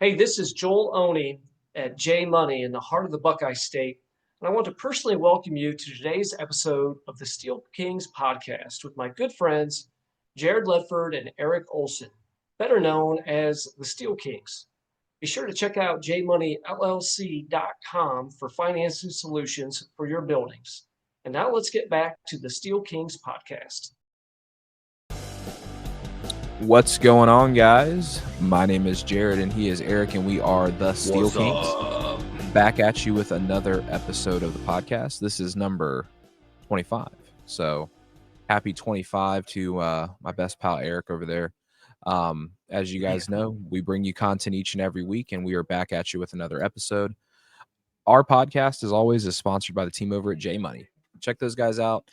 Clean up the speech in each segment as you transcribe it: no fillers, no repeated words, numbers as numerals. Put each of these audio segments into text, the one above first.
Hey, this is Joel Oney at J Money in the heart of the Buckeye State, and I want to personally welcome you to today's episode of the Steel Kings podcast with my good friends Jared Ledford and Eric Olson, better known as the Steel Kings. Be sure to check out jmoneyllc.com for financing solutions for your buildings. And now let's get back to the Steel Kings podcast. What's going on, guys? My name is Jared and he is Eric, and we are the Steel Kings. Back at you with another episode of the podcast. This is number 25. So happy 25 to my best pal Eric over there. As you guys know, we bring you content each and every week, and we are back at you with another episode. Our podcast, as always, is sponsored by the team over at J Money. Check those guys out.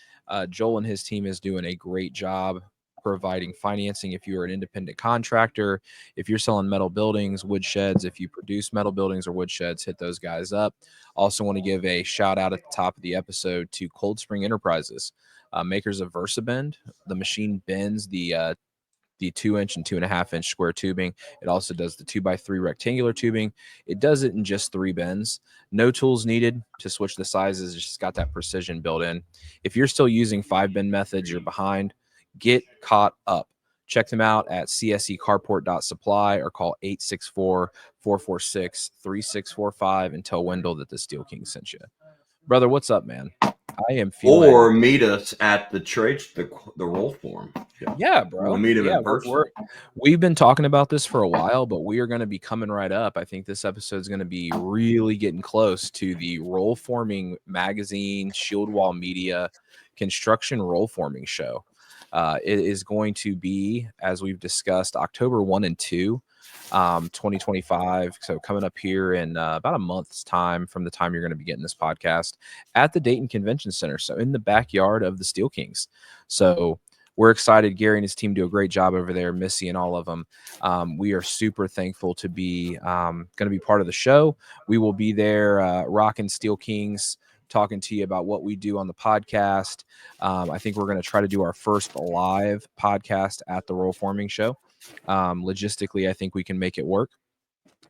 Joel and his team is doing a great job providing financing. If you're an independent contractor, if you're selling metal buildings, wood sheds, if you produce metal buildings or wood sheds, hit those guys up. Also want to give a shout out at the top of the episode to Cold Spring Enterprises, makers of VersaBend. The machine bends the 2-inch and 2.5-inch square tubing. It also does the 2x3 rectangular tubing. It does it in just 3 bends. No tools needed to switch the sizes. It's just got that precision built in. If you're still using 5-bend methods, you're behind. Get caught up. Check them out at csecarport.supply or call 864-446-3645 and tell Wendell that the Steel King sent you. Brother, what's up, man? I am feeling. Or meet us at the roll form. Yeah, bro. We'll meet him in person. We've been talking about this for a while, but we are going to be coming right up. I think this episode is going to be really getting close to the Roll Forming Magazine, Shield Wall Media Construction Roll Forming Show. It is going to be, as we've discussed, October 1 and 2, 2025. So coming up here in about a month's time from the time you're going to be getting this podcast at the Dayton Convention Center. So in the backyard of the Steel Kings. So we're excited. Gary and his team do a great job over there, Missy and all of them. We are super thankful to be going to be part of the show. We will be there rocking Steel Kings, talking to you about what we do on the podcast. I think we're going to try to do our first live podcast at the Roll Forming Show. Logistically, I think we can make it work.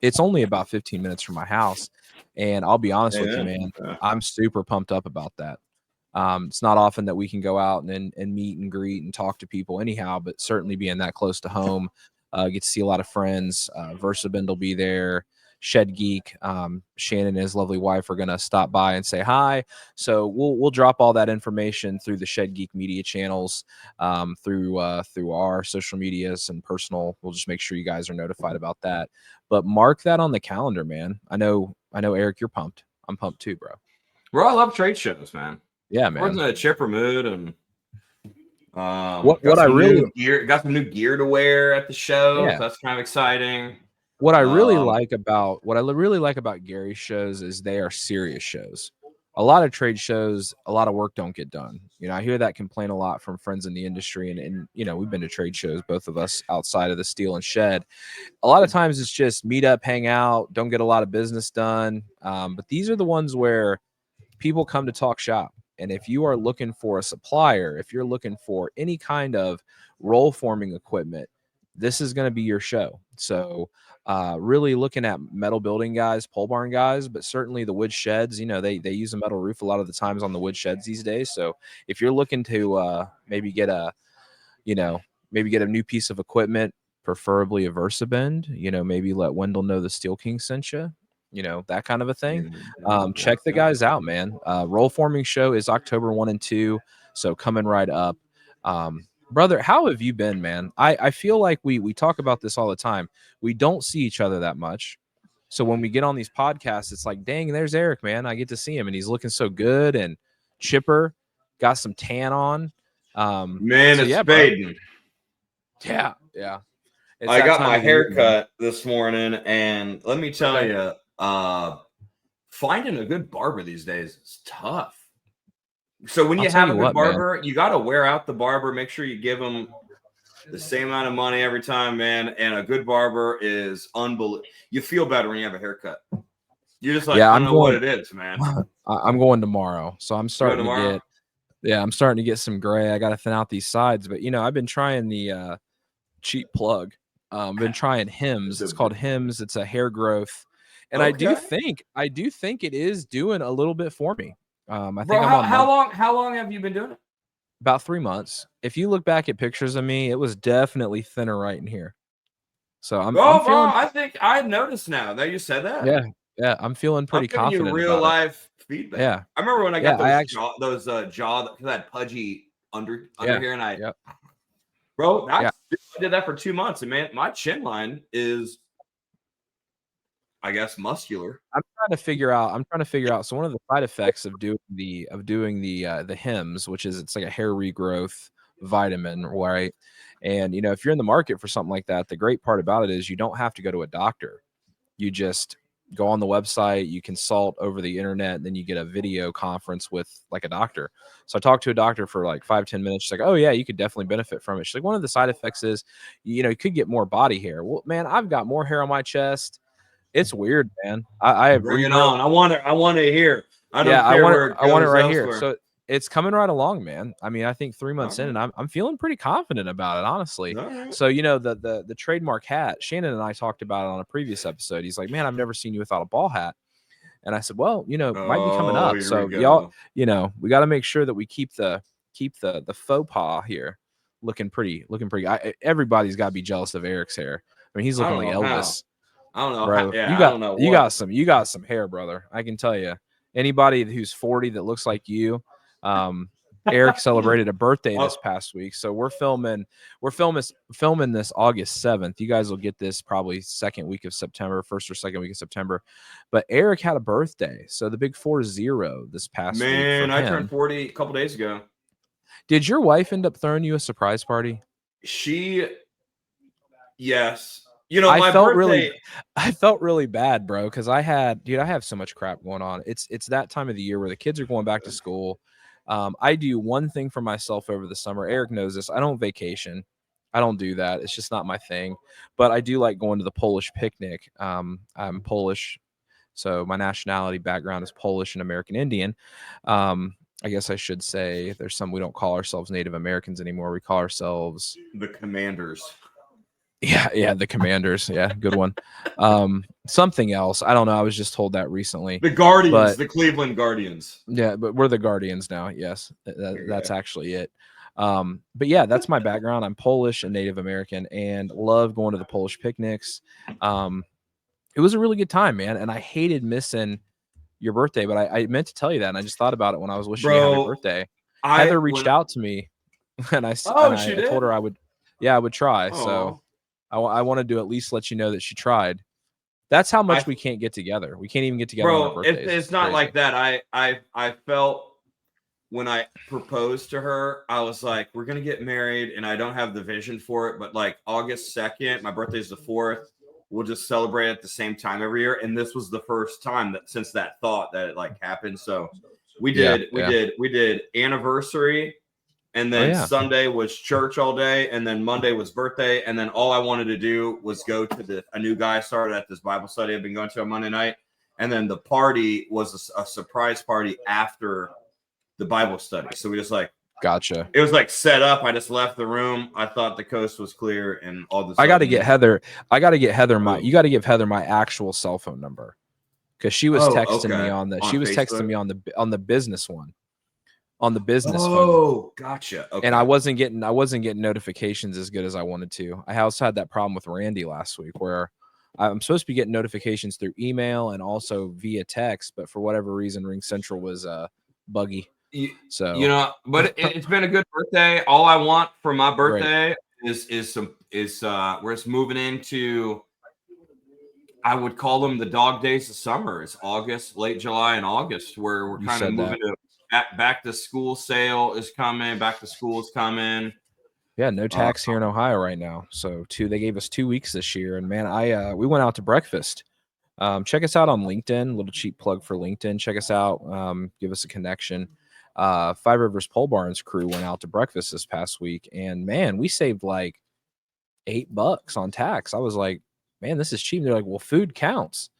It's only about 15 minutes from my house, and I'll be honest with you, man, I'm super pumped up about that. It's not often that we can go out and meet and greet and talk to people anyhow, but certainly being that close to home, get to see a lot of friends. VersaBend will be there. Shed Geek, Shannon and his lovely wife are going to stop by and say hi. So we'll drop all that information through the Shed Geek media channels, through our social medias and personal. We'll just make sure you guys are notified about that. But mark that on the calendar, man. I know, Eric, you're pumped. I'm pumped too, bro. Bro, I love trade shows, man. Yeah, man. We're in a chipper mood, and what I really got some new gear to wear at the show. Yeah. So that's kind of exciting. What I really like about Gary's shows is they are serious shows. A lot of trade shows, a lot of work don't get done. You know, I hear that complaint a lot from friends in the industry, and you know, we've been to trade shows, both of us outside of the steel and shed. A lot of times it's just meet up, hang out, don't get a lot of business done. But these are the ones where people come to talk shop. And if you are looking for a supplier, if you're looking for any kind of roll forming equipment, this is going to be your show. So really looking at metal building guys, pole barn guys, but certainly the wood sheds, you know, they use a metal roof a lot of the times on the wood sheds these days. So if you're looking to maybe get a new piece of equipment, preferably a VersaBend, you know, maybe let Wendell know the Steel King sent you, you know, that kind of a thing. Check the guys out, man. Roll Forming Show is October 1 and 2. So coming right up. Brother, how have you been, man? I feel like we talk about this all the time. We don't see each other that much. So when we get on these podcasts, it's like, dang, there's Eric, man. I get to see him, and he's looking so good and chipper, got some tan on. It's fading. Yeah. I got my hair cut this morning, and let me tell you, finding a good barber these days is tough. So when you have a good barber, you got to wear out the barber. Make sure you give them the same amount of money every time, man. And a good barber is unbelievable. You feel better when you have a haircut. You're just like, I don't know what it is, man. I'm going tomorrow. So I'm starting to get some gray. I got to thin out these sides. But, you know, I've been trying the cheap plug. Been trying Hims. It's called Hims. It's a hair growth, and I do think it is doing a little bit for me. I think I'm on how long have you been doing it? About 3 months. If you look back at pictures of me, it was definitely thinner right in here. So I'm feeling. I think I noticed now that you said that. Yeah, I'm feeling pretty confident. I'm giving you real life feedback. Yeah, I remember when I got those jaw because I had pudgy under here, and I did that for 2 months, and man, my chin line is, I guess, muscular. I'm trying to figure out. So one of the side effects of doing the Hims, which is it's like a hair regrowth vitamin, right? And if you're in the market for something like that, the great part about it is you don't have to go to a doctor. You just go on the website, you consult over the internet, and then you get a video conference with like a doctor. So I talked to a doctor for like 5-10 minutes. She's like, oh yeah, you could definitely benefit from it. She's like, one of the side effects is, you could get more body hair. Well, man, I've got more hair on my chest. It's weird, man. I bring it on. I want to hear. I want it right here. So it's coming right along, man. I mean, I think 3 months in, and I'm feeling pretty confident about it, honestly. Right. So the trademark hat, Shannon and I talked about it on a previous episode. He's like, man, I've never seen you without a ball hat. And I said, well, it might be coming up. So y'all, we got to make sure that we keep the faux pas here looking pretty. Everybody's got to be jealous of Eric's hair. I mean, he's looking like Elvis. I don't know, bro. You got some hair, brother. I can tell you. Anybody who's 40 that looks like you, Eric celebrated a birthday this past week, so we're filming this August 7th. You guys will get this probably second week of September, first or second week of September. But Eric had a birthday, so the big 40 this past week. Man, I turned 40 a couple days ago. Did your wife end up throwing you a surprise party? Yes. I felt really bad, bro, because I have so much crap going on. It's that time of the year where the kids are going back to school. I do one thing for myself over the summer. Eric knows this. I don't vacation. I don't do that. It's just not my thing. But I do like going to the Polish picnic. I'm Polish, so my nationality background is Polish and American Indian. I guess I should say we don't call ourselves Native Americans anymore. We call ourselves the Commanders. Yeah, the Commanders. Yeah, good one. Something else. I don't know. I was just told that recently. The Guardians, the Cleveland Guardians. Yeah, but we're the Guardians now. Yes, that's actually it. But yeah, that's my background. I'm Polish and Native American, and love going to the Polish picnics. It was a really good time, man. And I hated missing your birthday, but I meant to tell you that, and I just thought about it when I was wishing you happy birthday. Heather reached out to me, and I told her I would. Yeah, I would try. Aww. So. I wanted to at least let you know that she tried. That's how much we can't get together. We can't even get together on our birthdays. It's not like that. I felt when I proposed to her, I was like, we're going to get married, and I don't have the vision for it. But like August 2nd, my birthday is the 4th. We'll just celebrate at the same time every year. And this was the first time that since that thought that it like happened. So we did anniversary. And then Sunday was church all day, and then Monday was birthday, and then all I wanted to do was go to a new guy started at this Bible study I've been going to on Monday night, and then the party was a surprise party after the Bible study. So we just gotcha. It was like set up. I just left the room. I thought the coast was clear, and all this. I got to get Heather. You got to give Heather my actual cell phone number because she was texting me on the. She was texting me on the business one. On the business phone. Oh, gotcha. Okay. And I wasn't getting notifications as good as I wanted to. I also had that problem with Randy last week where I'm supposed to be getting notifications through email and also via text, but for whatever reason, Ring Central was buggy. So but it's been a good birthday. All I want for my birthday is we're just moving into. I would call them the dog days of summer. It's August, late July, and August, where we're kind of moving to. Back to school sale is coming. Back to school is coming. Yeah, no tax here in Ohio right now. So they gave us 2 weeks this year, and man, we went out to breakfast. Check us out on LinkedIn. Little cheap plug for LinkedIn. Check us out. Give us a connection. Five Rivers Pole Barns crew went out to breakfast this past week, and man, we saved like $8 on tax. I was like, man, this is cheap. They're like, well, food counts,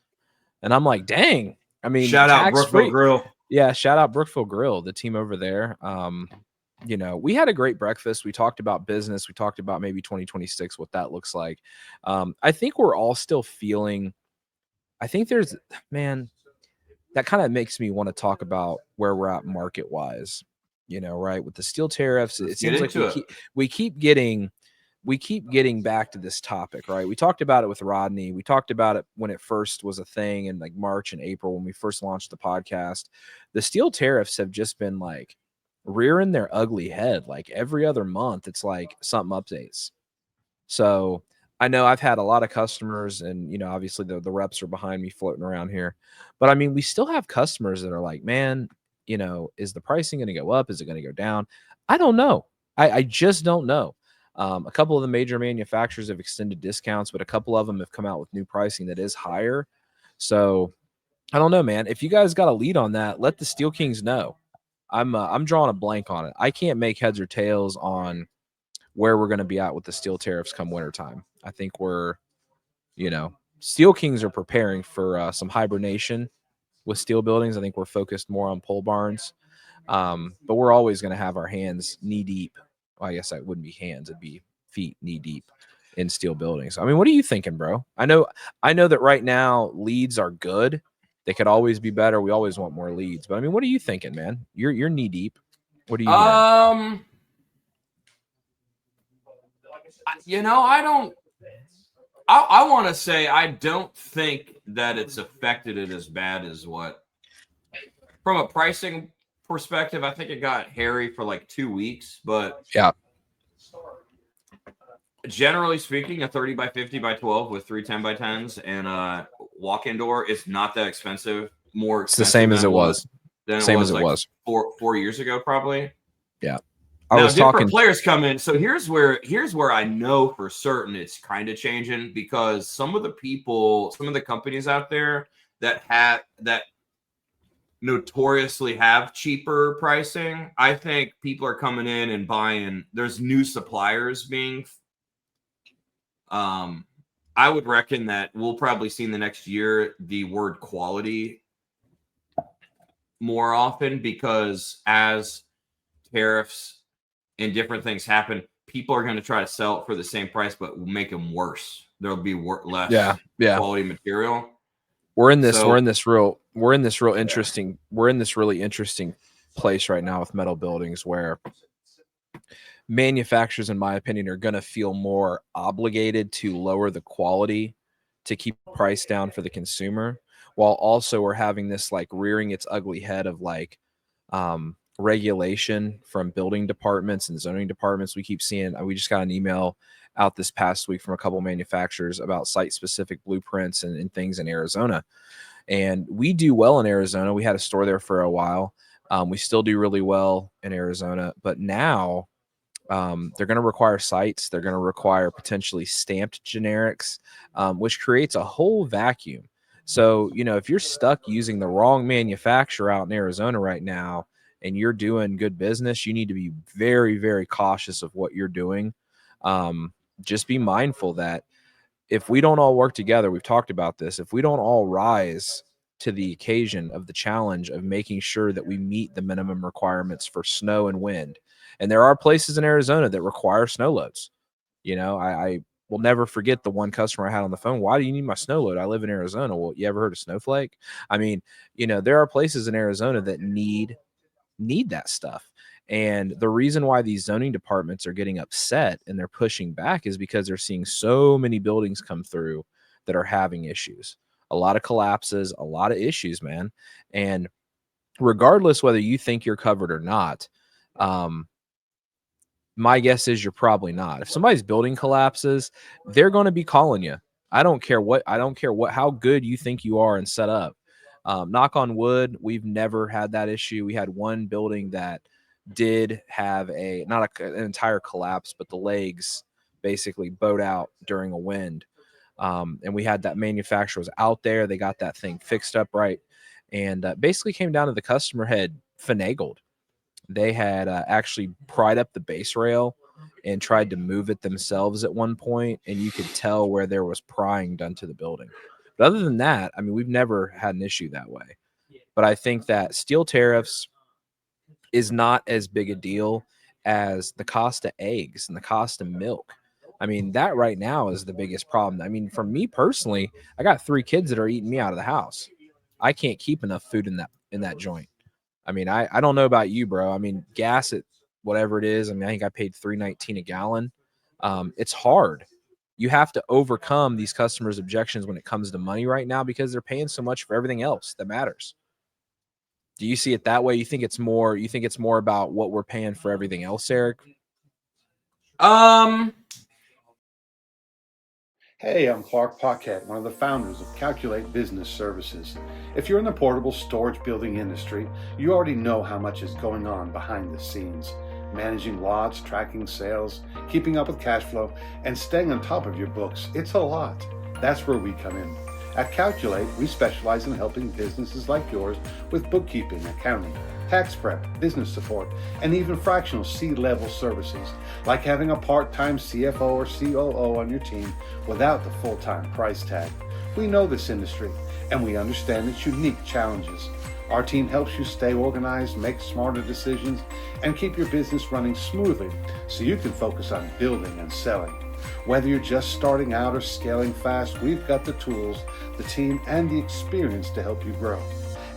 and I'm like, dang. I mean, shout out Brookville Grill. Yeah, shout out Brookville Grill, the team over there. you know, we had a great breakfast. We talked about business. We talked about maybe 2026, what that looks like. I think we're all still feeling, I think there's, man, that kind of makes me want to talk about where we're at market wise, you know, right? With the steel tariffs, it seems like we keep getting back to this topic, right? We talked about it with Rodney. We talked about it when it first was a thing in like March and April when we first launched the podcast. The steel tariffs have just been like rearing their ugly head. Like every other month, it's like something updates. So I know I've had a lot of customers, and you know, obviously the reps are behind me floating around here. But I mean, we still have customers that are like, man, you know, is the pricing going to go up? Is it going to go down? I don't know. I just don't know. A couple of the major manufacturers have extended discounts, but a couple of them have come out with new pricing that is higher. So I don't know, man. If you guys got a lead on that, let the Steel Kings know. I'm drawing a blank on it. I can't make heads or tails on where we're going to be at with the steel tariffs come wintertime. I think we're, you know, Steel Kings are preparing for some hibernation with steel buildings. I think we're focused more on pole barns, but we're always going to have our hands knee deep. Well, I guess that wouldn't be hands; it'd be feet knee deep in steel buildings. I mean, what are you thinking, bro? I know that right now leads are good. They could always be better. We always want more leads, but I mean, what are you thinking, man? You're knee deep. What are you hearing? You know, I want to say I don't think that it's affected it as bad as what, from a pricing perspective, I think it got hairy for like 2 weeks, but yeah, generally speaking, a 30 by 50 by 12 with 3 10 by 10s and a walk-in door is not that expensive. More expensive. It's the same as it was. Same as it was 4 years ago, probably. Yeah. Now different players come in. So here's where I know for certain it's kind of changing, because some of the companies out there that notoriously have cheaper pricing, I think people are coming in and buying. There's new suppliers being. I would reckon that we'll probably see in the next year the word quality more often, because as tariffs and different things happen, people are going to try to sell it for the same price, but will make them worse. There'll be less quality material. We're in this really interesting place right now with metal buildings, where manufacturers, in my opinion, are going to feel more obligated to lower the quality to keep the price down for the consumer, while also we're having this like rearing its ugly head of like regulation from building departments and zoning departments. We keep seeing, we just got an email out this past week from a couple manufacturers about site specific blueprints and things in Arizona. And we do well in Arizona. We had a store there for a while. We still do really well in Arizona, but now they're going to require sites. They're going to require potentially stamped generics, which creates a whole vacuum. So, you know, if you're stuck using the wrong manufacturer out in Arizona right now and you're doing good business, you need to be very, very cautious of what you're doing. Just be mindful that if we don't all work together, we've talked about this, if we don't all rise to the occasion of the challenge of making sure that we meet the minimum requirements for snow and wind. And there are places in Arizona that require snow loads. You know, I will never forget the one customer I had on the phone. Why do you need my snow load? I live in Arizona. Well, you ever heard of Snowflake? I mean, you know, there are places in Arizona that need that stuff. And the reason why these zoning departments are getting upset and they're pushing back is because they're seeing so many buildings come through that are having issues. A lot of collapses, a lot of issues, man. And regardless whether you think you're covered or not, my guess is you're probably not. If somebody's building collapses, they're going to be calling you. I don't care how good you think you are and set up. Knock on wood, we've never had that issue. We had one building that did have not an entire collapse, but the legs basically bowed out during a wind. And we had that manufacturer was out there. They got that thing fixed up right. And basically came down to the customer had finagled. They had actually pried up the base rail and tried to move it themselves at one point, and you could tell where there was prying done to the building. But other than that, I mean, we've never had an issue that way. But I think that steel tariffs is not as big a deal as the cost of eggs and the cost of milk. I mean, that right now is the biggest problem. I mean, for me personally, I got 3 kids that are eating me out of the house. I can't keep enough food in that joint. I mean, I don't know about you, bro. I mean, gas at whatever it is. I mean, I think I paid $3.19 a gallon. It's hard. You have to overcome these customers' objections when it comes to money right now because they're paying so much for everything else that matters. Do you see it that way? You think it's more about what we're paying for everything else, Eric? Hey, I'm Clark Paquette, one of the founders of Calculate Business Services. If you're in the portable storage building industry, you already know how much is going on behind the scenes. Managing lots, tracking sales, keeping up with cash flow, and staying on top of your books. It's a lot. That's where we come in. At Calculate, we specialize in helping businesses like yours with bookkeeping, accounting, tax prep, business support, and even fractional C-level services, like having a part-time CFO or COO on your team without the full-time price tag. We know this industry, and we understand its unique challenges. Our team helps you stay organized, make smarter decisions, and keep your business running smoothly so you can focus on building and selling. Whether you're just starting out or scaling fast, we've got the tools, the team, and the experience to help you grow.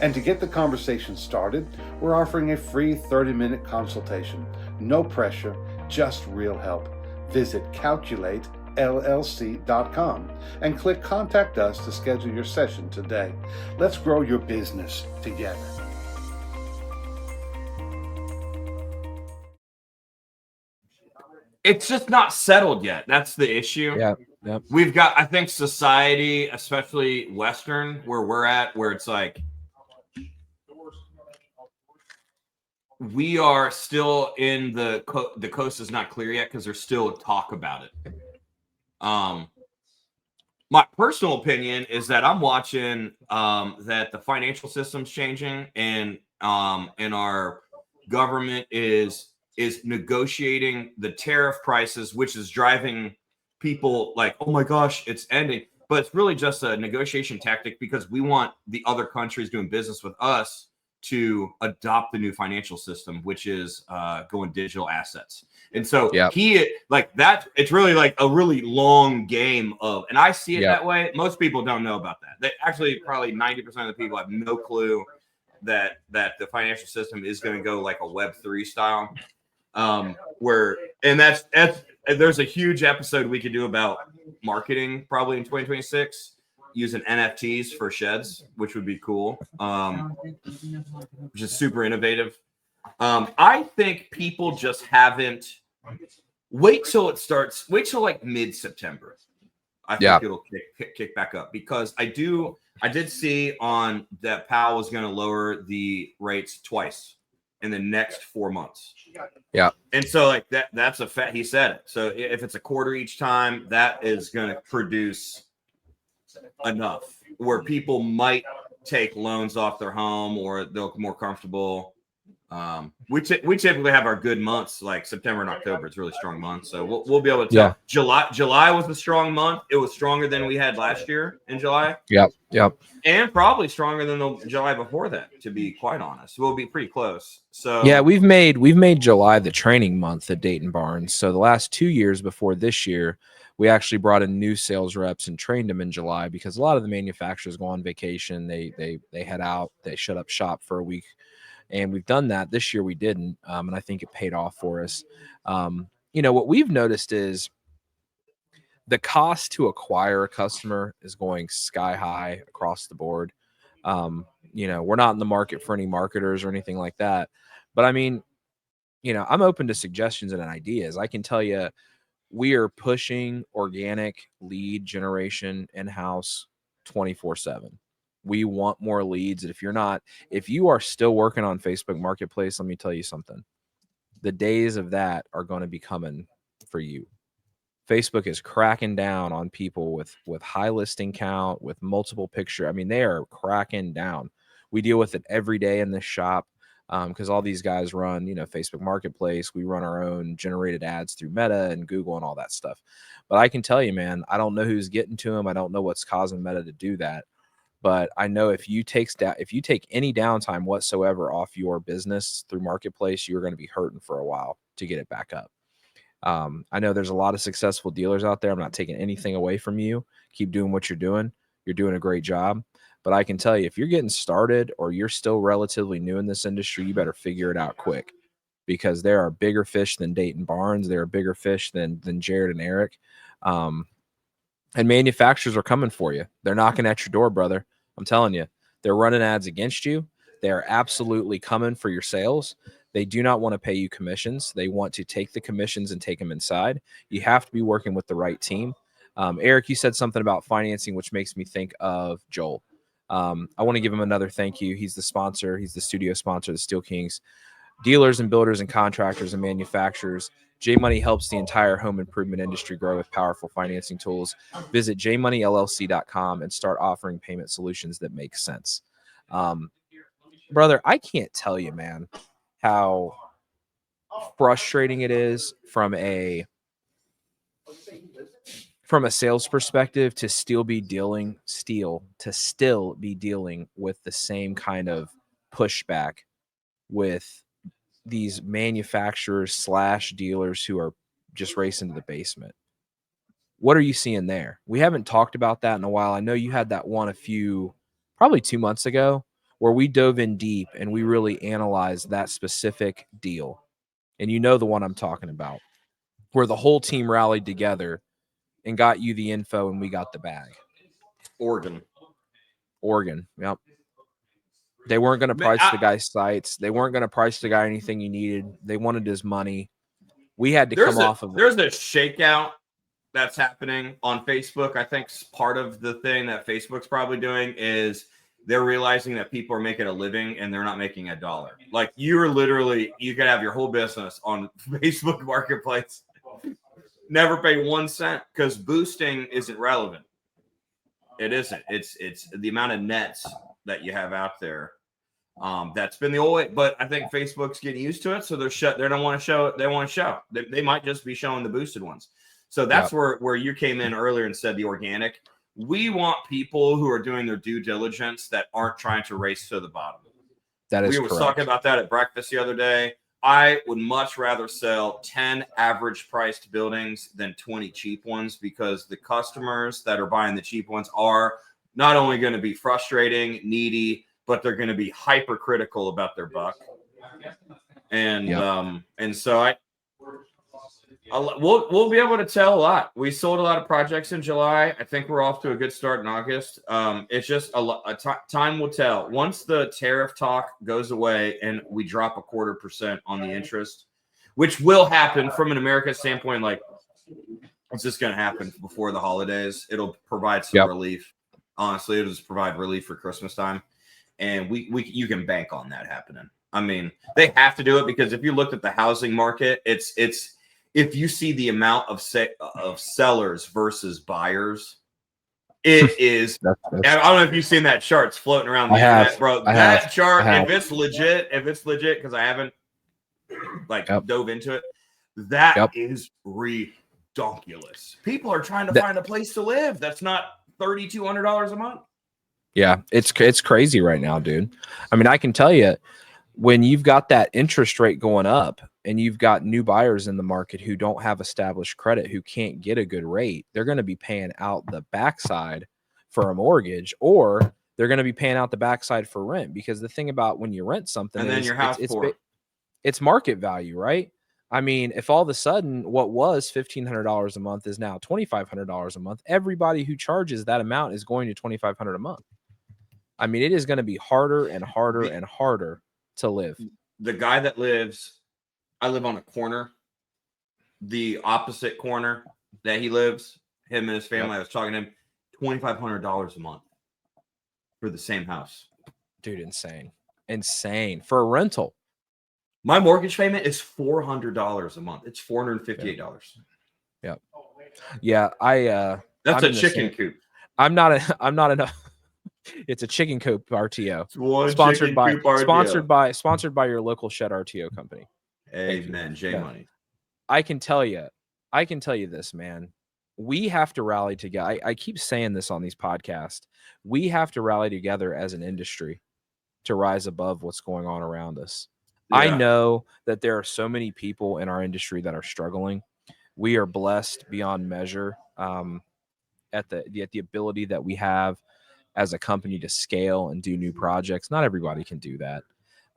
And to get the conversation started, we're offering a free 30-minute consultation. No pressure, just real help. Visit calculatellc.com and click Contact Us to schedule your session today. Let's grow your business together. It's just not settled yet. That's the issue. Yeah. Yep. We've got, I think, society, especially Western, where we're at, where it's like we are still in the coast is not clear yet because there's still talk about it. My personal opinion is that I'm watching that the financial system's changing, and our government is negotiating the tariff prices, which is driving people like, oh my gosh, it's ending. But it's really just a negotiation tactic because we want the other countries doing business with us to adopt the new financial system, which is going digital assets. And so it's really like a really long game of, and I see it that way. Most people don't know about that. They actually, probably 90% of the people have no clue that the financial system is going to go like a Web3 style. There's a huge episode we could do about marketing probably in 2026 using NFTs for sheds, which would be cool. Which is super innovative. I think people just haven't wait till like mid-September. I think it'll kick back up because I did see on that Powell was going to lower the rates twice in the next 4 months. Yeah. And so like that's a fact. He said it. So if it's a quarter each time, that is going to produce enough where people might take loans off their home or they'll be more comfortable. We typically have our good months like September and October. It's really strong months. So we'll be able to tell. July was a strong month. It was stronger than we had last year in July. Yep. And probably stronger than the July before that, to be quite honest. We'll be pretty close. So yeah, we've made July the training month at Dayton Barnes. So the last 2 years before this year, we actually brought in new sales reps and trained them in July because a lot of the manufacturers go on vacation. They head out, they shut up shop for a week. And we've done that. This year we didn't. And I think it paid off for us. What we've noticed is the cost to acquire a customer is going sky high across the board. We're not in the market for any marketers or anything like that. But I mean, I'm open to suggestions and ideas. I can tell you we are pushing organic lead generation in-house 24/7. We want more leads. And if you are still working on Facebook Marketplace, let me tell you something. The days of that are going to be coming for you. Facebook is cracking down on people with high listing count, with multiple picture. I mean, they are cracking down. We deal with it every day in this shop because all these guys run, Facebook Marketplace. We run our own generated ads through Meta and Google and all that stuff. But I can tell you, man, I don't know who's getting to them. I don't know what's causing Meta to do that. But I know if you take any downtime whatsoever off your business through marketplace, you're going to be hurting for a while to get it back up. I know there's a lot of successful dealers out there. I'm not taking anything away from you. Keep doing what you're doing. You're doing a great job. But I can tell you, if you're getting started or you're still relatively new in this industry, you better figure it out quick, because there are bigger fish than Dayton Barnes. There are bigger fish than Jared and Eric. And manufacturers are coming for you. They're knocking at your door, brother. I'm telling you, they're running ads against you. They are absolutely coming for your sales. They do not want to pay you commissions. They want to take the commissions and take them inside. You have to be working with the right team. Eric, you said something about financing, which makes me think of Joel. I want to give him another thank you. He's the sponsor. He's the studio sponsor of the Steel Kings. Dealers and builders and contractors and manufacturers, J-Money helps the entire home improvement industry grow with powerful financing tools. Visit jmoneyllc.com and start offering payment solutions that make sense. Brother, I can't tell you, man, how frustrating it is from a sales perspective to still be dealing with the same kind of pushback with these manufacturers / dealers who are just racing to the basement. What are you seeing there? We haven't talked about that in a while. I know you had that one probably 2 months ago, where we dove in deep and we really analyzed that specific deal. And you know the one I'm talking about, where the whole team rallied together and got you the info and we got the bag. Oregon. Yep. They weren't going to price the guy's sites. They weren't going to price the guy anything he needed. They wanted his money. We had to come off of it. There's a shakeout that's happening on Facebook. I think part of the thing that Facebook's probably doing is they're realizing that people are making a living and they're not making a dollar. Like you could have your whole business on Facebook Marketplace, never pay 1 cent because boosting isn't relevant. It isn't. It's the amount of nets that you have out there. That's been the old way, but I think Facebook's getting used to it, so they don't want to show it. They want to show. They might just be showing the boosted ones. So that's where you came in earlier and said the organic. We want people who are doing their due diligence that aren't trying to race to the bottom. We were talking about that at breakfast the other day. I would much rather sell 10 average priced buildings than 20 cheap ones, because the customers that are buying the cheap ones are not only going to be frustrating, needy, but they're going to be hypercritical about their buck. And so we'll be able to tell a lot. We sold a lot of projects in July. I think we're off to a good start in August. It's just time will tell. Once the tariff talk goes away and we drop 0.25% on the interest, which will happen from an American standpoint, like it's just going to happen before the holidays. It'll provide some relief. Honestly, it'll just provide relief for Christmas time. And you can bank on that happening. I mean, they have to do it, because if you looked at the housing market, it's if you see the amount of sellers versus buyers, it is. I don't know if you've seen that chart. It's floating around the internet, bro. That chart, if it's legit, because I haven't dove into it, that is redonkulous. People are trying to find a place to live that's not $3,200 a month. Yeah, it's crazy right now, dude. I mean, I can tell you, when you've got that interest rate going up and you've got new buyers in the market who don't have established credit, who can't get a good rate, they're going to be paying out the backside for a mortgage, or they're going to be paying out the backside for rent. Because the thing about when you rent something, and then your house it's market value, right? I mean, if all of a sudden what was $1,500 a month is now $2,500 a month, everybody who charges that amount is going to $2,500 a month. I mean, it is going to be harder and harder and harder to live. The guy that I live on a corner, the opposite corner that he lives, him and his family, I was talking to him, $2,500 a month for the same house. Dude, insane for a rental. My mortgage payment is $400 a month. It's $458. Yeah. That's a chicken coop. I'm not enough. It's a chicken coop RTO. Sponsored by your local shed RTO company. Amen. J Money. I can tell you this, man. we have to rally together. I keep saying this on these podcasts. We have to rally together as an industry to rise above what's going on around us. Yeah. I know that there are so many people in our industry that are struggling. We are blessed beyond measure at the ability that we have as a company to scale and do new projects. Not everybody can do that.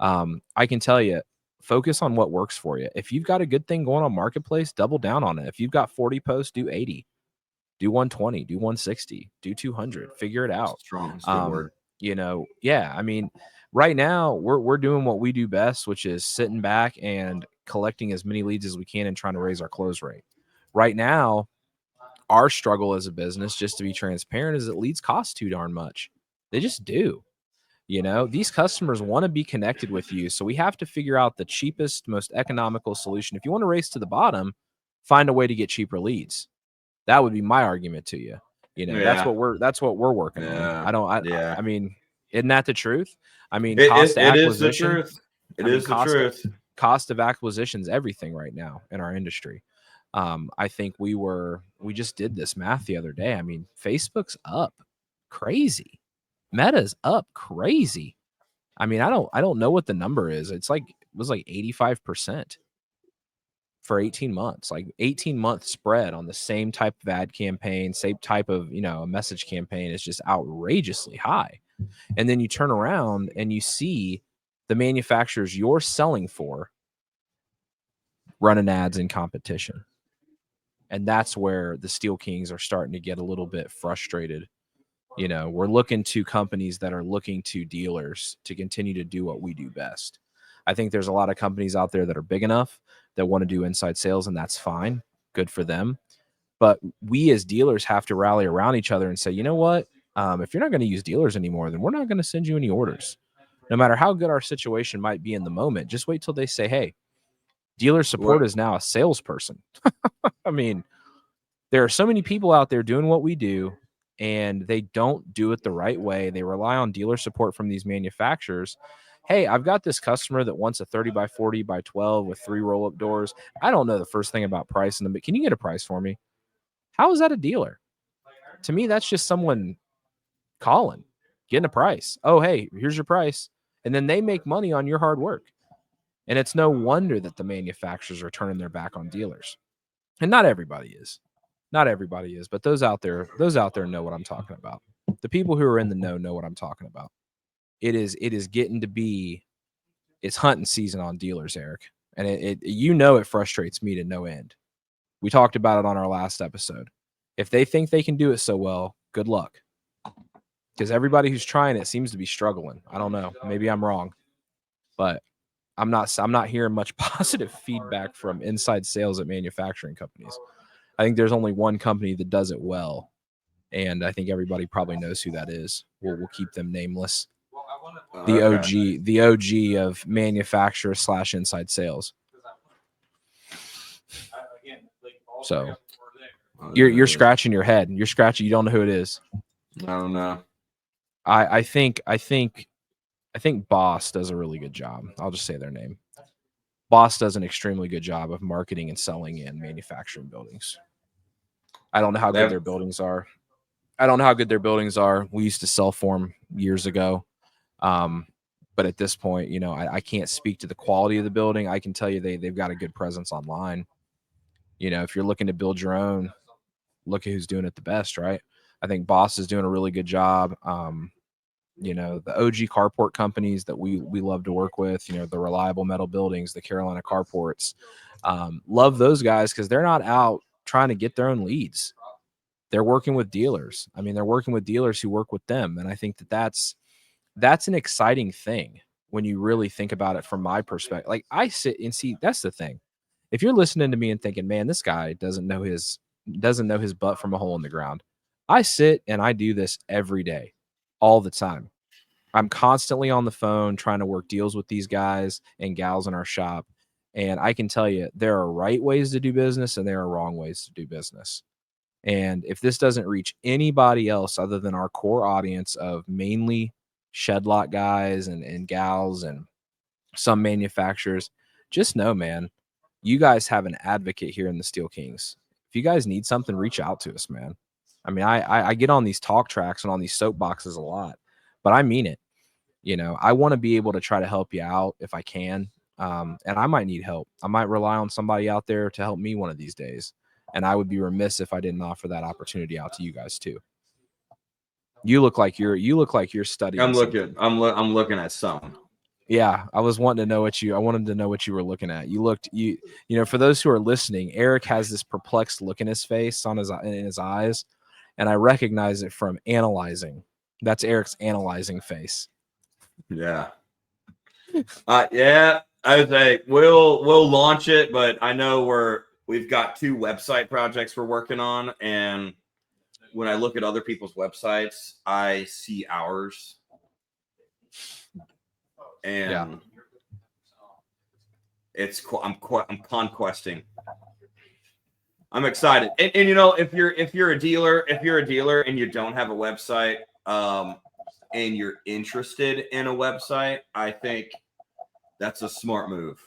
I can tell you, focus on what works for you. If you've got a good thing going on Marketplace, double down on it. If you've got 40 posts, do 80, do 120, do 160, do 200, figure it out. Strong. You know, yeah. I mean, right now we're doing what we do best, which is sitting back and collecting as many leads as we can and trying to raise our close rate. Right now, our struggle as a business, just to be transparent, is that leads cost too darn much. They just do. You know, these customers want to be connected with you. So we have to figure out the cheapest, most economical solution. If you want to race to the bottom, find a way to get cheaper leads. That would be my argument to you. You know, that's what we're working on. I mean, isn't that the truth? I mean, cost of acquisition. It is the truth. It is the truth. Cost of acquisition is everything right now in our industry. I think we just did this math the other day. I mean, Facebook's up crazy. Meta's up crazy. I mean, I don't know what the number is. It was like 85% for 18 months, like 18-month spread on the same type of ad campaign, same type of, a message campaign is just outrageously high. And then you turn around and you see the manufacturers you're selling for running ads in competition. And that's where the Steel Kings are starting to get a little bit frustrated. We're looking to companies that are looking to dealers to continue to do what we do best. I think there's a lot of companies out there that are big enough that want to do inside sales, and that's fine. Good for them. But we as dealers have to rally around each other and say, you know what? If you're not going to use dealers anymore, then we're not going to send you any orders. No matter how good our situation might be in the moment, just wait till they say, hey, dealer support is now a salesperson. I mean, there are so many people out there doing what we do, and they don't do it the right way. They rely on dealer support from these manufacturers. Hey, I've got this customer that wants a 30 by 40 by 12 with 3 roll-up doors. I don't know the first thing about pricing them, but can you get a price for me? How is that a dealer? To me, that's just someone calling, getting a price. Oh, hey, here's your price. And then they make money on your hard work. And it's no wonder that the manufacturers are turning their back on dealers. And not everybody is. Not everybody is, but those out there know what I'm talking about. The people who are in the know what I'm talking about. It is getting to be, it's hunting season on dealers, Eric. And it frustrates me to no end. We talked about it on our last episode. If they think they can do it so well, good luck. Because everybody who's trying it seems to be struggling. I don't know. Maybe I'm wrong. But I'm not hearing much positive feedback from inside sales at manufacturing companies. I think there's only one company that does it well, and I think everybody probably knows who that is. We'll keep them nameless. The OG of manufacturer / inside sales. So you're scratching your head. You're scratching. You don't know who it is. I don't know. I think Boss does a really good job. I'll just say their name. Boss does an extremely good job of marketing and selling in manufacturing buildings. I don't know how good their buildings are. We used to sell for them years ago. But at this point, I can't speak to the quality of the building. I can tell you they've got a good presence online. If you're looking to build your own, look at who's doing it the best, right? I think Boss is doing a really good job. The OG carport companies that we love to work with, the Reliable Metal Buildings, the Carolina Carports, love those guys because they're not out trying to get their own leads. They're working with dealers. I mean, they're working with dealers who work with them. And I think that's an exciting thing when you really think about it from my perspective. Like, I sit and see, that's the thing. If you're listening to me and thinking, man, this guy doesn't know his butt from a hole in the ground. I sit and I do this every day, all the time. I'm constantly on the phone trying to work deals with these guys and gals in our shop. And I can tell you, there are right ways to do business and there are wrong ways to do business. And if this doesn't reach anybody else other than our core audience of mainly shed lot guys and gals and some manufacturers, just know, man, you guys have an advocate here in the Steel Kings. If you guys need something, reach out to us, man. I mean, I get on these talk tracks and on these soapboxes a lot, but I mean it. You know, I want to be able to try to help you out if I can. And I might need help. I might rely on somebody out there to help me one of these days. And I would be remiss if I didn't offer that opportunity out to you guys too. You look like you're studying. I'm looking at some. Yeah, I wanted to know what you were looking at. You know, for those who are listening, Eric has this perplexed look in his face, in his eyes, and I recognize it from analyzing. That's Eric's analyzing face. Yeah. Yeah, I would say we'll launch it, but I know we've got 2 website projects we're working on, and when I look at other people's websites, I see ours. And I'm conquesting. I'm excited. And you know, if you're a dealer and you don't have a website, and you're interested in a website, I think that's a smart move.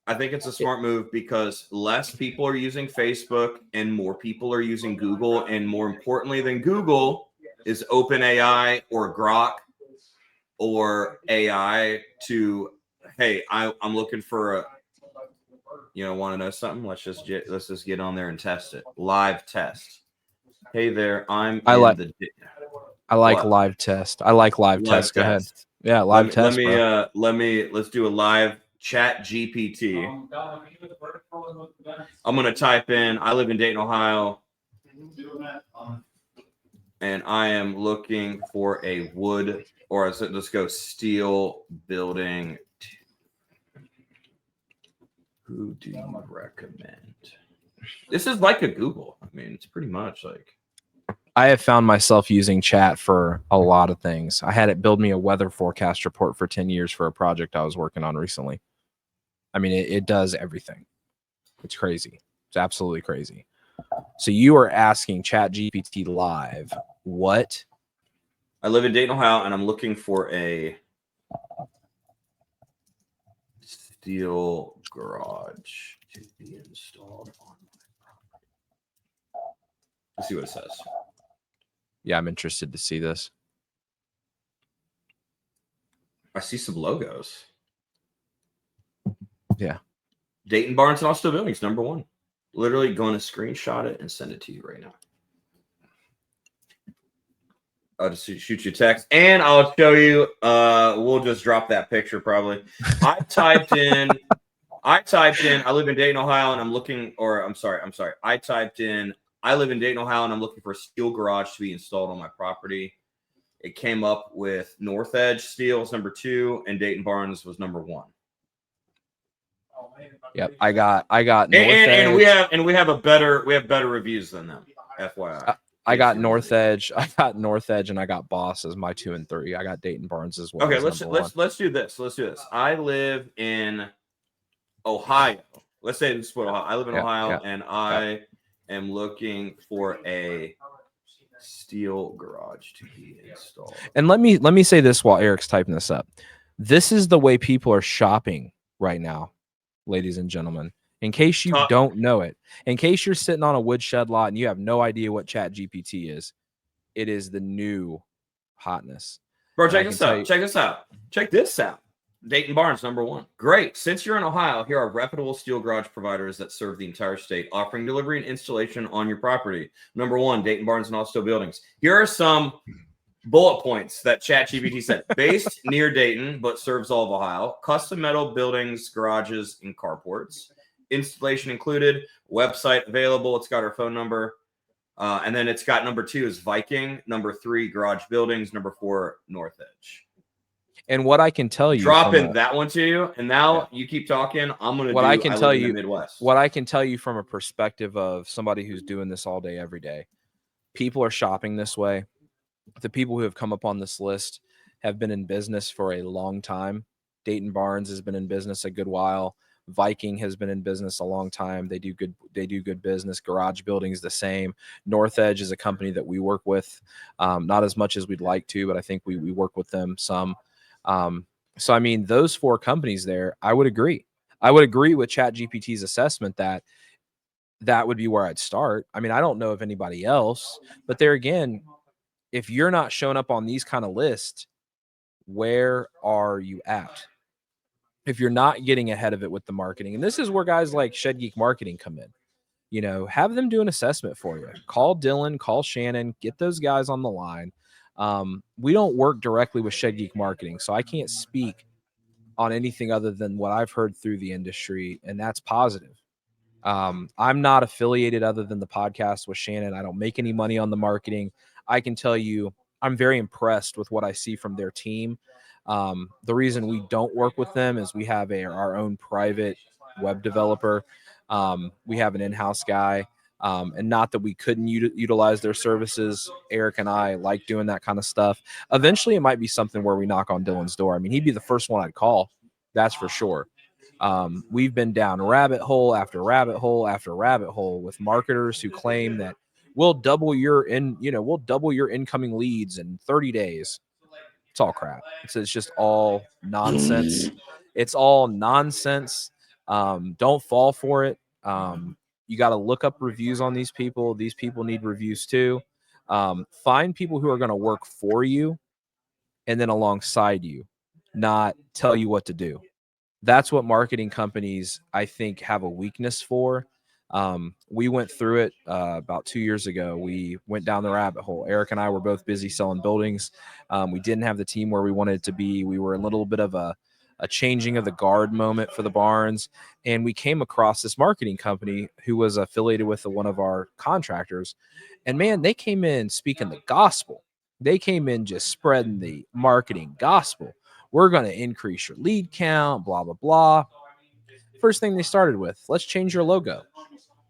I think it's a smart move because less people are using Facebook and more people are using Google. And more importantly than Google is OpenAI or Grok or AI to, hey, I'm looking for want to know something? Let's just get on there and test it. Live test. Hey there, I like live test. I like live test. Go ahead. Yeah, live test. Let's do a live chat GPT. I'm gonna type in, I live in Dayton, Ohio, and I am looking for a wood, or let's go steel building. Who do you recommend? This is like a Google. I mean, it's pretty much like. I have found myself using chat for a lot of things. I had it build me a weather forecast report for 10 years for a project I was working on recently. I mean, it does everything. It's crazy. It's absolutely crazy. So you are asking ChatGPT live, what? I live in Dayton, Ohio, and I'm looking for a steel garage to be installed on my property. Let's see what it says. Yeah, I'm interested to see this. I see some logos. Yeah. Dayton Barnes and Austin Buildings, #1. Literally going to screenshot it and send it to you right now. I'll just shoot you a text, and I'll show you. We'll just drop that picture probably. I typed in, I live in Dayton, Ohio, and I'm looking, or I'm sorry. I typed in, I live in Dayton, Ohio, and I'm looking for a steel garage to be installed on my property. It came up with North Edge Steel was #2, and Dayton Barnes was #1. Yep, I got North Edge. And we have better reviews than them. FYI. I got North Edge, and I got Boss as my 2 and 3. I got Dayton Barnes as well. Okay, let's do this. I live in Ohio. Let's say this is Ohio. I live in Ohio, and I am looking for a steel garage to be installed. And let me say this while Eric's typing this up. This is the way people are shopping right now, ladies and gentlemen. In case you don't know it, in case you're sitting on a woodshed lot and you have no idea what ChatGPT is, it is the new hotness. Bro, check this out. Check this out. Dayton Barnes, #1. Great. Since you're in Ohio, here are reputable steel garage providers that serve the entire state, offering delivery and installation on your property. #1, Dayton Barnes and Austin Buildings. Here are some bullet points that ChatGPT said. Based near Dayton, but serves all of Ohio. Custom metal buildings, garages, and carports. Installation included. Website available. It's got our phone number. And then it's got #2 is Viking. #3, garage buildings. #4, North Edge. And what I can tell you, dropping that one to you, and now you keep talking. I'm gonna. What I can tell you, Midwest. What I can tell you from a perspective of somebody who's doing this all day, every day, people are shopping this way. The people who have come up on this list have been in business for a long time. Dayton Barnes has been in business a good while. Viking has been in business a long time. They do good business. Garage Buildings the same. North Edge is a company that we work with, not as much as we'd like to, but I think we work with them some. So, I mean, those 4 companies there, I would agree. I would agree with ChatGPT's assessment that that would be where I'd start. I mean, I don't know of anybody else, but there again, if you're not showing up on these kind of lists, where are you at? If you're not getting ahead of it with the marketing, and this is where guys like Shed Geek Marketing come in, you know, have them do an assessment for you. Call Dylan, call Shannon, get those guys on the line. We don't work directly with Shed Geek Marketing, so I can't speak on anything other than what I've heard through the industry, and that's positive. I'm not affiliated other than the podcast with Shannon. I don't make any money on the marketing. I can tell you I'm very impressed with what I see from their team. The reason we don't work with them is we have our own private web developer. We have an in-house guy, and not that we couldn't utilize their services. Eric and I like doing that kind of stuff. Eventually, it might be something where we knock on Dylan's door. I mean, he'd be the first one I'd call. That's for sure. We've been down rabbit hole after rabbit hole after rabbit hole with marketers who claim that we'll double your incoming leads in 30 days. It's all crap. It's just all nonsense. It's all nonsense. Don't fall for it. You got to look up reviews on these people. These people need reviews too. Find people who are going to work for you and then alongside you, not tell you what to do. That's what marketing companies, I think, have a weakness for. We went through it about 2 years ago. We went down the rabbit hole. Eric and I were both busy selling buildings. We didn't have the team where we wanted it to be. We were a little bit of a changing of the guard moment for the barns. And we came across this marketing company who was affiliated with one of our contractors. And man, they came in speaking the gospel. They came in just spreading the marketing gospel. We're going to increase your lead count, blah, blah, blah. First thing they started with, let's change your logo.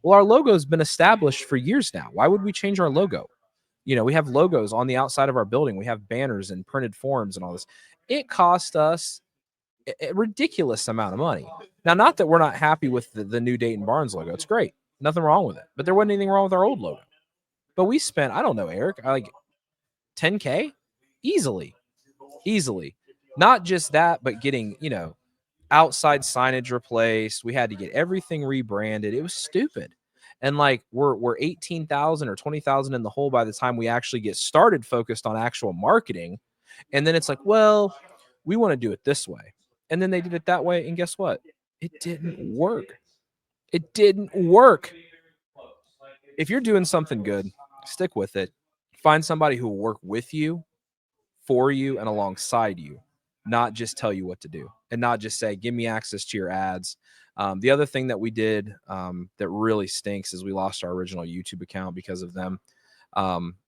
Well, our logo has been established for years now. Why would we change our logo? You know, we have logos on the outside of our building. We have banners and printed forms and all this. It cost us a ridiculous amount of money. Now, not that we're not happy with the new Dayton Barnes logo. It's great. Nothing wrong with it. But there wasn't anything wrong with our old logo. But we spent, I don't know, Eric, like $10K easily. Not just that, but getting, you know, outside signage replaced. We had to get everything rebranded. It was stupid. And like we're 18,000 or 20,000 in the hole by the time we actually get started focused on actual marketing. And then it's like, well, we want to do it this way. And then they did it that way. And guess what? It didn't work. It didn't work. If you're doing something good, stick with it. Find somebody who will work with you, for you, and alongside you. Not just tell you what to do and not just say, give me access to your ads. The other thing that we did that really stinks is we lost our original YouTube account because of them.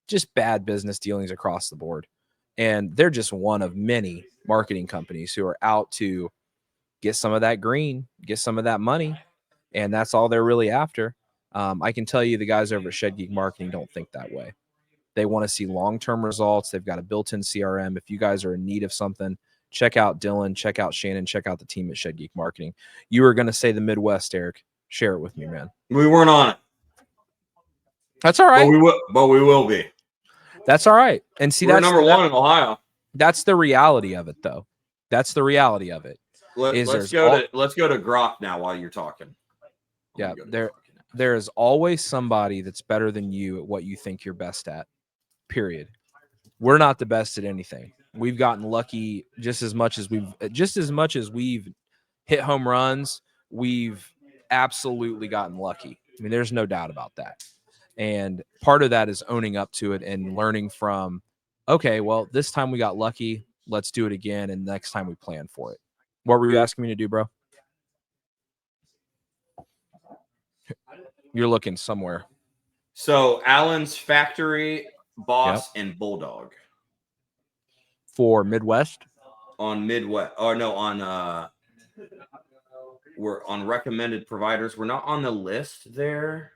Just bad business dealings across the board. And they're just one of many marketing companies who are out to get some of that green, get some of that money. And that's all they're really after. I can tell you the guys over at Shed Geek Marketing don't think that way. They want to see long-term results. They've got a built-in CRM. If you guys are in need of something, check out Dylan, check out Shannon, check out the team at Shed Geek Marketing. You were going to say the Midwest, Eric. Share it with me, man. We weren't on it. That's all right. But we will be. That's all right. And see, we're number one in Ohio. That's the reality of it, though. That's the reality of it. Let's go to Grok now while you're talking. Yeah, there is always somebody that's better than you at what you think you're best at. Period. We're not the best at anything. We've gotten lucky just as much as we've hit home runs. We've absolutely gotten lucky. I mean, there's no doubt about that. And part of that is owning up to it and learning from, okay, well, this time we got lucky. Let's do it again. And next time we plan for it. What were you asking me to do, bro? You're looking somewhere. So Allen's Factory, Boss, and Bulldog. For Midwest? On Midwest. Or no, we're on recommended providers. We're not on the list there.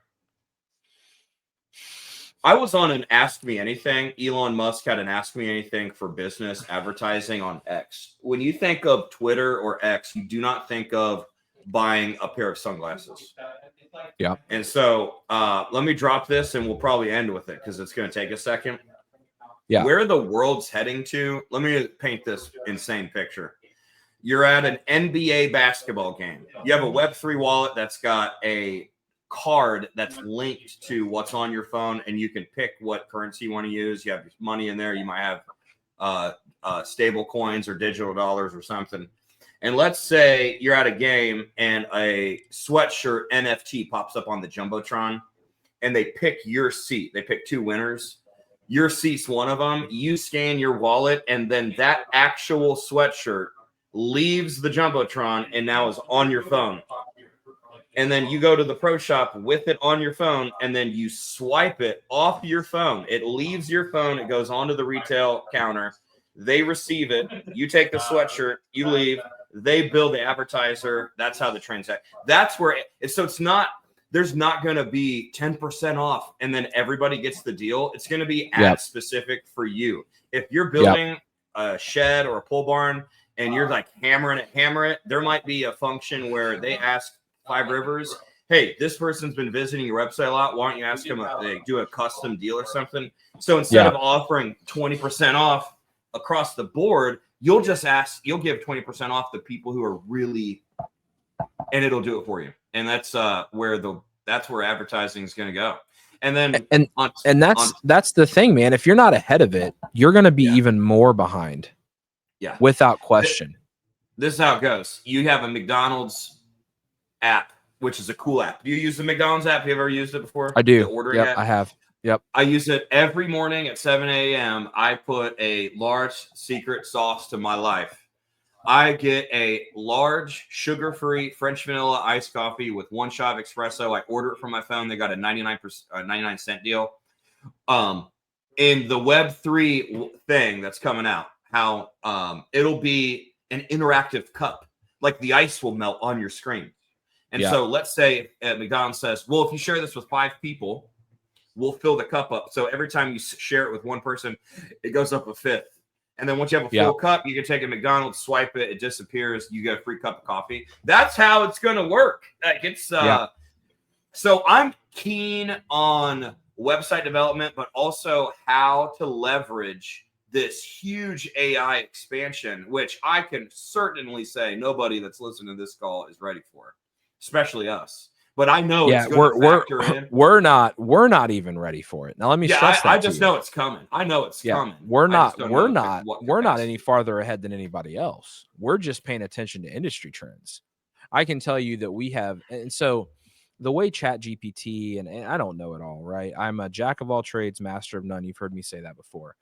I was on an Ask Me Anything. Elon Musk had an Ask Me Anything for business advertising on X. When you think of Twitter or X, you do not think of buying a pair of sunglasses. Yeah. And so let me drop this and we'll probably end with it because it's going to take a second. Yeah. Where the world's heading to, let me paint this insane picture. You're at an NBA basketball game. You have a Web3 wallet that's got a card that's linked to what's on your phone, and you can pick what currency you want to use. You have money in there. You might have stable coins or digital dollars or something. And let's say you're at a game and a sweatshirt NFT pops up on the Jumbotron, and they pick your seat. They pick 2 winners. Your seat's one of them. You scan your wallet, and then that actual sweatshirt leaves the Jumbotron and now is on your phone. And then you go to the pro shop with it on your phone, and then you swipe it off your phone. It leaves your phone. It goes onto the retail counter. They receive it. You take the sweatshirt. You leave. They bill the advertiser. That's how the transaction. That's where so it's not. There's not going to be 10% off, and then everybody gets the deal. It's going to be ad specific for you. If you're building a shed or a pole barn, and you're like hammer it, there might be a function where they ask 5 Rivers, hey, this person's been visiting your website a lot. Why don't you ask them if they do a custom deal or something? So instead of offering 20% off across the board, you'll give 20% off the people who are really, and it'll do it for you. And that's where advertising is going to go. And then that's the thing, man. If you're not ahead of it, you're going to be even more behind. Yeah, without question. This is how it goes. You have a McDonald's app, which is a cool app. Do you use the McDonald's app? Have you ever used it before? I do. The ordering app? I have. Yep. I use it every morning at 7 a.m. I put a large secret sauce to my life. I get a large sugar-free French vanilla iced coffee with 1 shot of espresso. I order it from my phone. They got a 99-cent deal. In the Web3 thing that's coming out, how it'll be an interactive cup. Like the ice will melt on your screen. And so let's say McDonald's says, well, if you share this with 5 people, we'll fill the cup up. So every time you share it with one person, it goes up a 5th. And then once you have a full cup, you can take a McDonald's, swipe it, it disappears. You get a free cup of coffee. That's how it's going to work. Like it's So I'm keen on website development, but also how to leverage this huge AI expansion, which I can certainly say nobody that's listening to this call is ready for, especially us. But I know it's going to factor in. We're not even ready for it. Now let me stress that. I just know it's coming. I know it's coming. We're not any farther ahead than anybody else. We're just paying attention to industry trends. I can tell you that we have, and so the way ChatGPT and I don't know it all, right? I'm a jack of all trades, master of none. You've heard me say that before.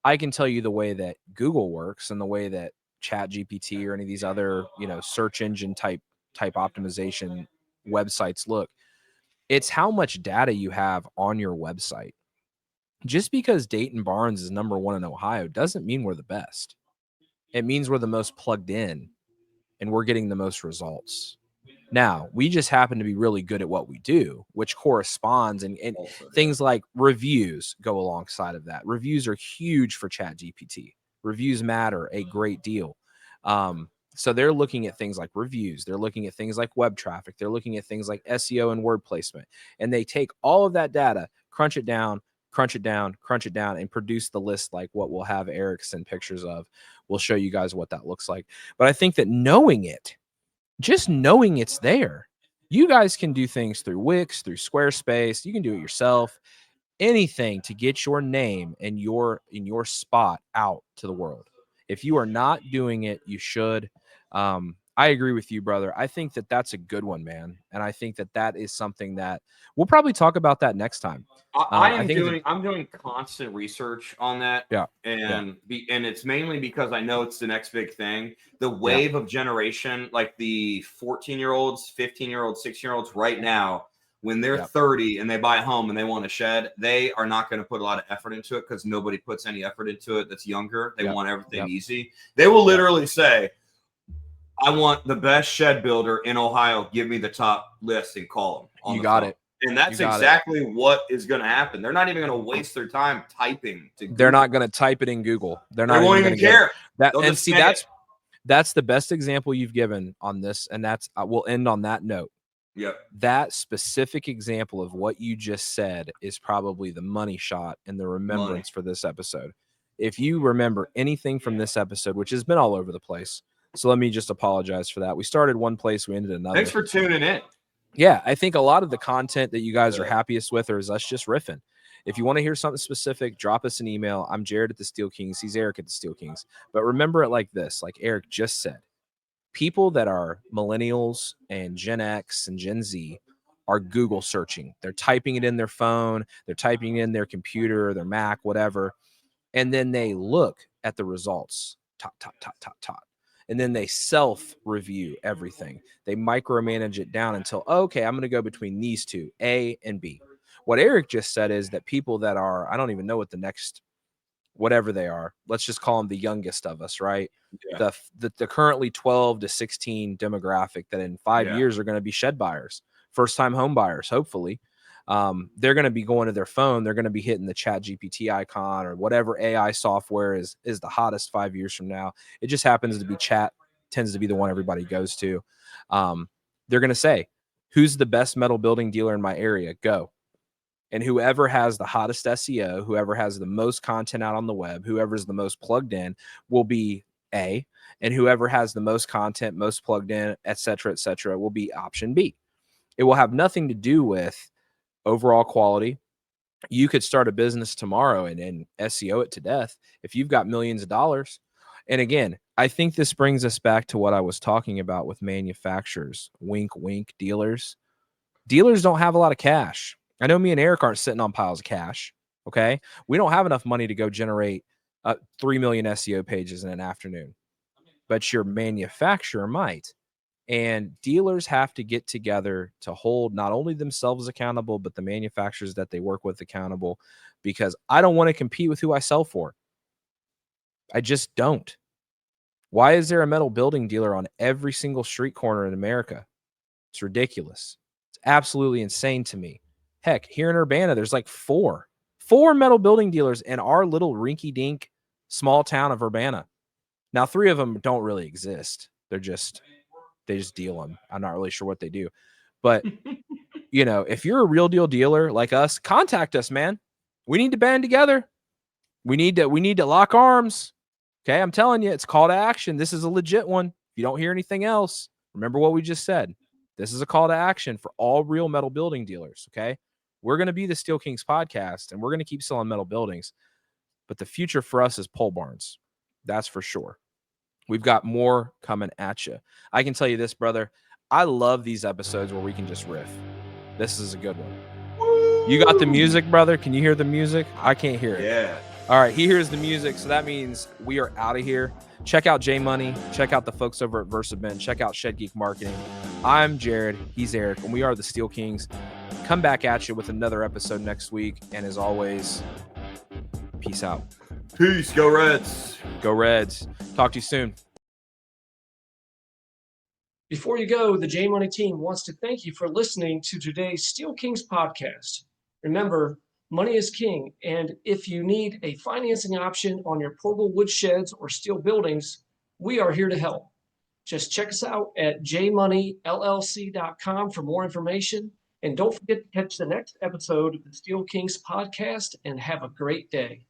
I can tell you the way that Google works and the way that ChatGPT or any of these other, search engine type optimization websites look. It's how much data you have on your website. Just because Dayton Barnes is #1 in Ohio doesn't mean we're the best. It means we're the most plugged in and we're getting the most results. Now, we just happen to be really good at what we do, which corresponds and things like reviews go alongside of that. Reviews are huge for ChatGPT. Reviews matter a great deal. So they're looking at things like reviews. They're looking at things like web traffic. They're looking at things like SEO and word placement. And they take all of that data, crunch it down, and produce the list like what we'll have Eric send pictures of. We'll show you guys what that looks like. But I think that just knowing it's there, you guys can do things through Wix, through Squarespace. You can do it yourself. Anything to get your name and your spot out to the world. If you are not doing it, you should. I agree with you, brother. I think that that's a good one, man. And I think that that is something that we'll probably talk about that next time. I'm doing constant research on that. And it's mainly because I know it's the next big thing. The wave of generation, like the 14-year-olds, 15-year-olds, 16-year-olds right now, when they're 30 and they buy a home and they want a shed, they are not going to put a lot of effort into it because nobody puts any effort into it that's younger. They want everything easy. They will literally say, I want the best shed builder in Ohio. Give me the top list and call them. You got it. And that's exactly what is going to happen. They're not even going to waste their time typing. They're not going to type it in Google. They won't even care. That's the best example you've given on this. And we'll end on that note. Yep. That specific example of what you just said is probably the money shot and the remembrance for this episode. If you remember anything from this episode, which has been all over the place, so let me just apologize for that. We started one place, we ended another. Thanks for tuning in. yeah, I think a lot of the content that you guys are happiest with is us just riffing. If you want to hear something specific, drop us an email. I'm Jared at the Steel Kings. He's Eric at the Steel Kings. But remember it like this, like Eric just said, people that are millennials and Gen X and Gen Z are Google searching. They're typing it in their phone. They're typing it in their computer, their Mac, whatever. And then they look at the results. Tot, tot, tot, tot, tot. And then they self-review everything. They micromanage it down until, okay, I'm going to go between these two, A and B. What Eric just said is that people that are, I don't even know what the next, whatever they are, let's just call them the youngest of us, right? Yeah. The currently 12 to 16 demographic that in 5 years are going to be shed buyers, first-time home buyers, hopefully. They're going to be going to their phone. They're going to be hitting the Chat GPT icon or whatever AI software is the hottest 5 years from now. It just happens to be Chat, tends to be the one everybody goes to. They're going to say, who's the best metal building dealer in my area? Go. And whoever has the hottest SEO, whoever has the most content out on the web, whoever's the most plugged in will be A. And whoever has the most content, most plugged in, et cetera, will be option B. It will have nothing to do with overall quality. You could start a business tomorrow and SEO it to death if you've got millions of dollars. And again, I think this brings us back to what I was talking about with manufacturers. Wink, wink, dealers. Dealers don't have a lot of cash. I know me and Eric aren't sitting on piles of cash. Okay. We don't have enough money to go generate 3 million SEO pages in an afternoon, but your manufacturer might. And dealers have to get together to hold not only themselves accountable, but the manufacturers that they work with accountable, because I don't want to compete with who I sell for. I just don't. Why is there a metal building dealer on every single street corner in America? It's ridiculous. It's absolutely insane to me. Heck, here in Urbana, there's like four metal building dealers in our little rinky-dink small town of Urbana. Now, 3 of them don't really exist. They just deal them. I'm not really sure what they do. But, you know, if you're a real deal dealer like us, contact us, man. We need to band together. We need to lock arms. Okay, I'm telling you, it's call to action. This is a legit one. If you don't hear anything else, remember what we just said. This is a call to action for all real metal building dealers, okay? We're going to be the Steel Kings podcast, and we're going to keep selling metal buildings. But the future for us is pole barns. That's for sure. We've got more coming at you. I can tell you this, brother. I love these episodes where we can just riff. This is a good one. Woo! You got the music, brother? Can you hear the music? I can't hear it. Yeah. All right, he hears the music, so that means we are out of here. Check out J Money. Check out the folks over at VersaBen. Check out Shed Geek Marketing. I'm Jared. He's Eric, and we are the Steel Kings. Come back at you with another episode next week. And as always, peace out. Peace. Go Reds. Go Reds. Talk to you soon. Before you go, the J Money team wants to thank you for listening to today's Steel Kings podcast. Remember, money is king, and if you need a financing option on your portable wood sheds or steel buildings, we are here to help. Just check us out at jmoneyllc.com for more information, and don't forget to catch the next episode of the Steel Kings podcast, and have a great day.